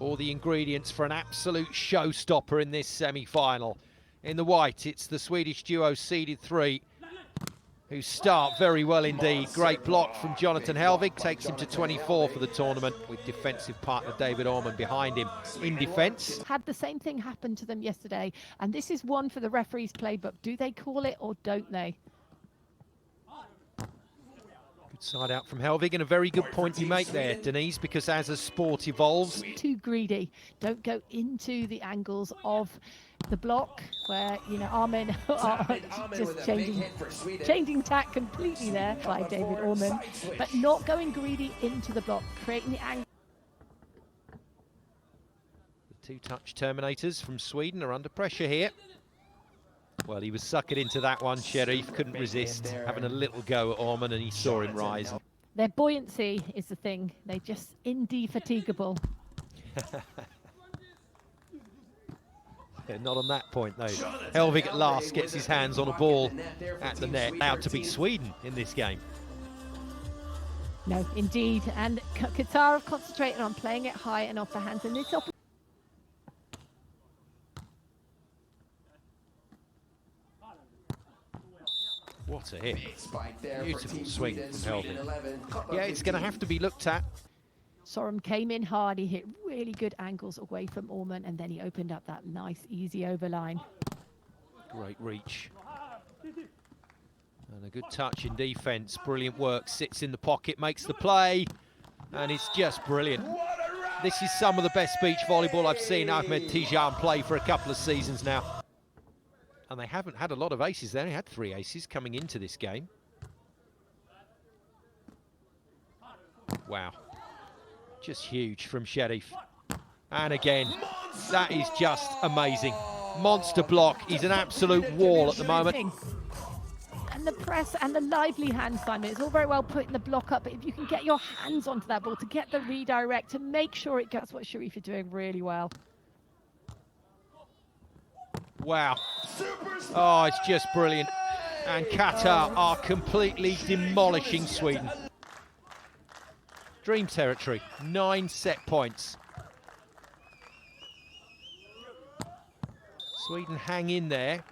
All the ingredients for an absolute showstopper in this semi-final. In the white, it's the Swedish duo seeded 3, who start very well indeed. Great block from Jonathan Hellvig, takes him to 24 for the tournament, with defensive partner teamb-Åhman behind him in defence. Had the same thing happen to them yesterday, and this is one for the referee's playbook. Do they call it or don't they? Good side out from Hellvig, and a very good point you make there, Denise, because as a sport evolves... Too greedy. Don't go into the angles of the block where, you know, Ahmed are just changing tack completely there by teamb-Åhman, but not going greedy into the block, creating the angle. The two-touch terminators from Sweden are under pressure here. Well, he was suckered into that one. Cherif couldn't resist, having a little go at Ahman, and he saw him rise. Their buoyancy is the thing. They're just indefatigable. Yeah, not on that point, though. Hellvig at last gets his hands on a ball at the net. Allowed to beat Sweden in this game. No, indeed. And Qatar have concentrated on playing it high and off the hands. And this what a hit. Beautiful swing from Hellvig. Yeah, it's going to have to be looked at. Sorum came in hard. He hit really good angles away from Åhman, and then he opened up that nice, easy overline. Great reach. And a good touch in defence. Brilliant work. Sits in the pocket, makes the play, and it's just brilliant. This is some of the best beach volleyball I've seen Ahmed play for a couple of seasons now. And they haven't had a lot of aces. They only had 3 aces coming into this game. Wow. Just huge from Cherif. And again, that is just amazing. Monster block. He's an absolute wall at the moment. And the press and the lively hand, Simon. It's all very well putting the block up, but if you can get your hands onto that ball to get the redirect, to make sure it gets what Cherif is doing really well. Wow. Oh, it's just brilliant. And Qatar are completely demolishing Sweden. Dream territory, 9 set points. Sweden hang in there.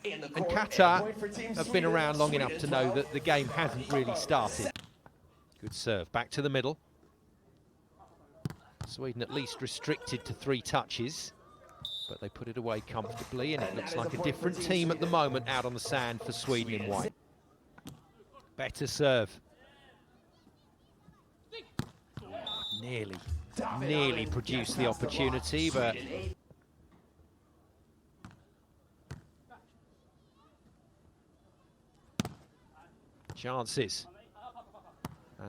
And Qatar have been around long enough to know that the game hasn't really started. Good serve, back to the middle. Sweden at least restricted to 3 touches, but they put it away comfortably, and it looks like a different team at the moment out on the sand for Sweden in white. Better serve. Nearly produced the opportunity, but chances.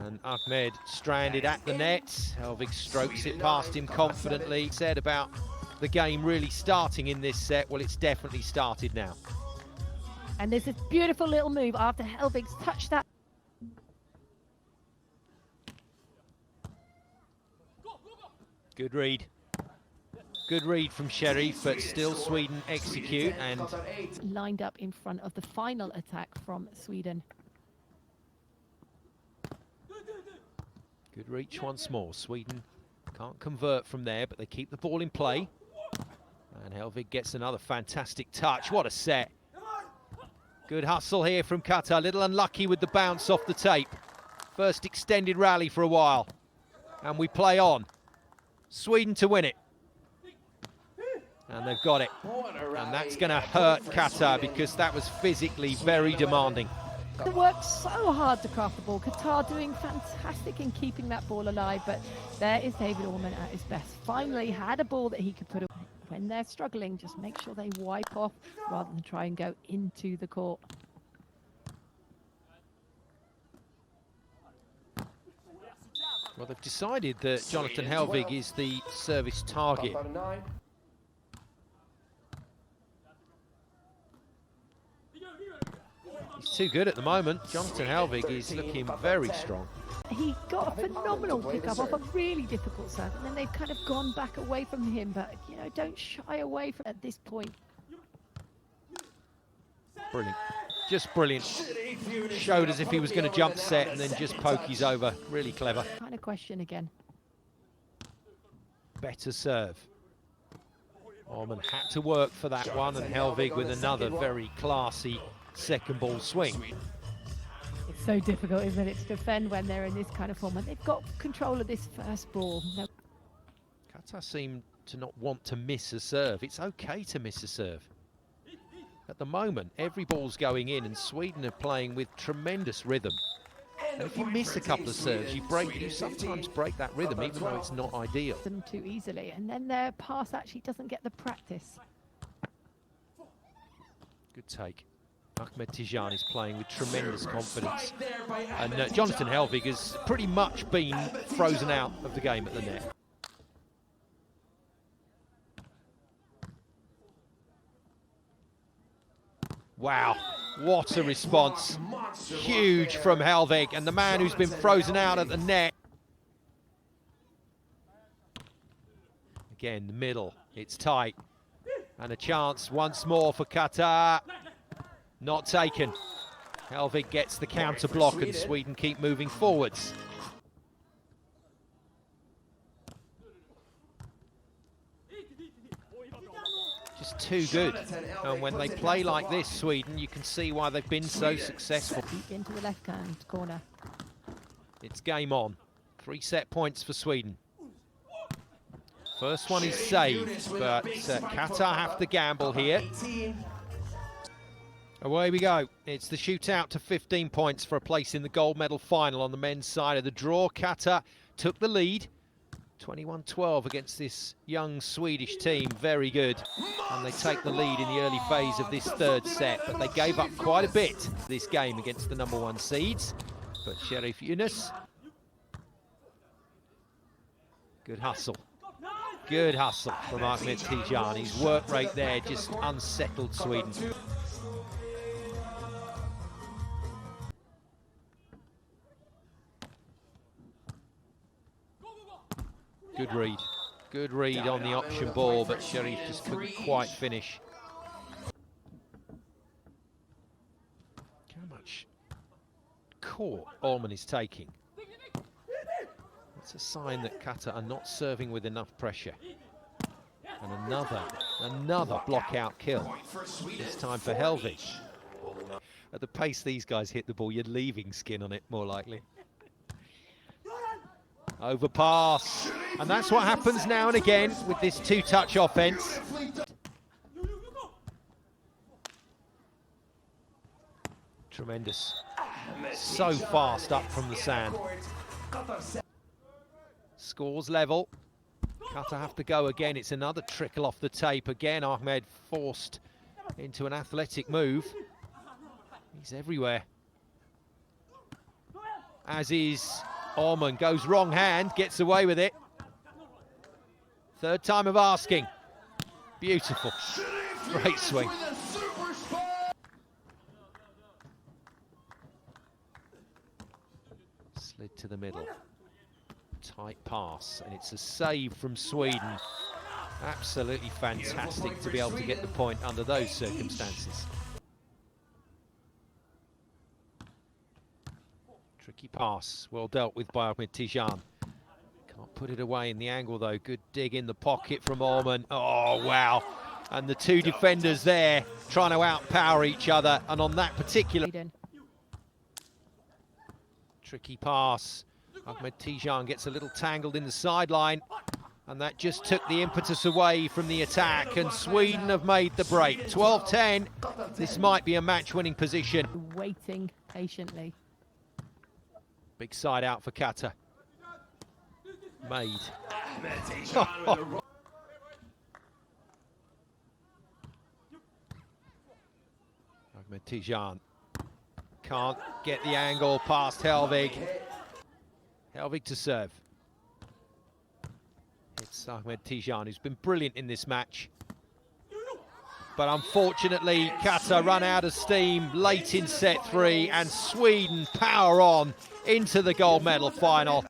And Ahmed stranded at the net. Hellvig strokes it past him confidently. Said about the game really starting in this set. Well, it's definitely started now. And there's this beautiful little move after Hellvig's touched that. Good read. Good read from Cherif, but still Sweden execute, and lined up in front of the final attack from Sweden. Good reach once more. Sweden can't convert from there, but they keep the ball in play. And Hellvig gets another fantastic touch. What a set. Good hustle here from Qatar. A little unlucky with the bounce off the tape. First extended rally for a while. And we play on. Sweden to win it. And they've got it. And that's going to hurt Qatar, because that was physically very demanding. They worked so hard to craft the ball. Qatar doing fantastic in keeping that ball alive, but there is teamb-Åhman at his best. Finally had a ball that he could put away. When they're struggling, just make sure they wipe off rather than try and go into the court. Well, they've decided that Jonathan Hellvig is the service target. He's too good at the moment. Jonathan Hellvig is looking very strong. He got a phenomenal pickup off a really difficult serve, and then they've kind of gone back away from him, but, you know, don't shy away from at this point. Brilliant. Just brilliant. Showed as if he was going to jump set and then just pokies over. Really clever. Kind of question again. better serve. Ahman had to work for that one, and Hellvig with another very classy second ball swing. It's so difficult, isn't it, to defend when they're in this kind of form, and they've got control of this first ball. Qatar seem to not want to miss a serve. It's okay to miss a serve. At the moment, every ball's going in, and Sweden are playing with tremendous rhythm. And if you miss a couple of serves, you sometimes break that rhythm, even though it's not ideal. Them too easily, and then their pass actually doesn't get the practice. Good take. Ahmed Tijan is playing with tremendous confidence. And Jonathan Hellvig has pretty much been frozen out of the game at the net. Wow, what a response. Huge from Hellvig, and the man who's been frozen out at the net. Again, the middle, it's tight. And a chance once more for Qatar. Not taken. Hellvig gets the counter block, and Sweden keep moving forwards. Just too good. And when they play like this, Sweden, you can see why they've been so successful. Deep into the left-hand corner. It's game on. 3 set points for Sweden. First one is saved, but Qatar have to gamble here. Away we go. It's the shootout to 15 points for a place in the gold medal final on the men's side of the draw. Qatar took the lead. 21-12 against this young Swedish team, very good. And they take the lead in the early phase of this third set, but they gave up quite a bit this game against the #1 seeds. But Cherif Yunus, good hustle. Good hustle from Ahmed Tijan. His work rate there just unsettled Sweden. Good read on the option ball, but Cherif just couldn't quite finish. How much court Åhman is taking. It's a sign that Qatar are not serving with enough pressure. And another block-out kill. This time for Hellvig. At the pace these guys hit the ball, you're leaving skin on it, more likely. Overpass, and that's what happens now and again with this two-touch offense. Tremendous. So fast up from the sand. Scores level. Qatar have to go again. It's another trickle off the tape. Again, Ahmed forced into an athletic move. He's everywhere. As is Ahman, goes wrong hand, gets away with it. Third time of asking. Beautiful. Great swing. Slid to the middle. Tight pass, and it's a save from Sweden. Absolutely fantastic to be able to get the point under those circumstances. Tricky pass, well dealt with by Ahmed Tijan. Can't put it away in the angle though. Good dig in the pocket from Åhman. Oh, wow. And the two defenders there trying to outpower each other. And on that particular... Tricky pass. Ahmed Tijan gets a little tangled in the sideline. And that just took the impetus away from the attack. And Sweden have made the break. 12-10. This might be a match-winning position. Waiting patiently. Big side out for Qatar. Made. Ahmed Tijan can't get the angle past Hellvig. Hellvig to serve. It's Ahmed Tijan who's been brilliant in this match. But unfortunately, Qatar run out of steam late in set 3, and Sweden power on into the gold medal final.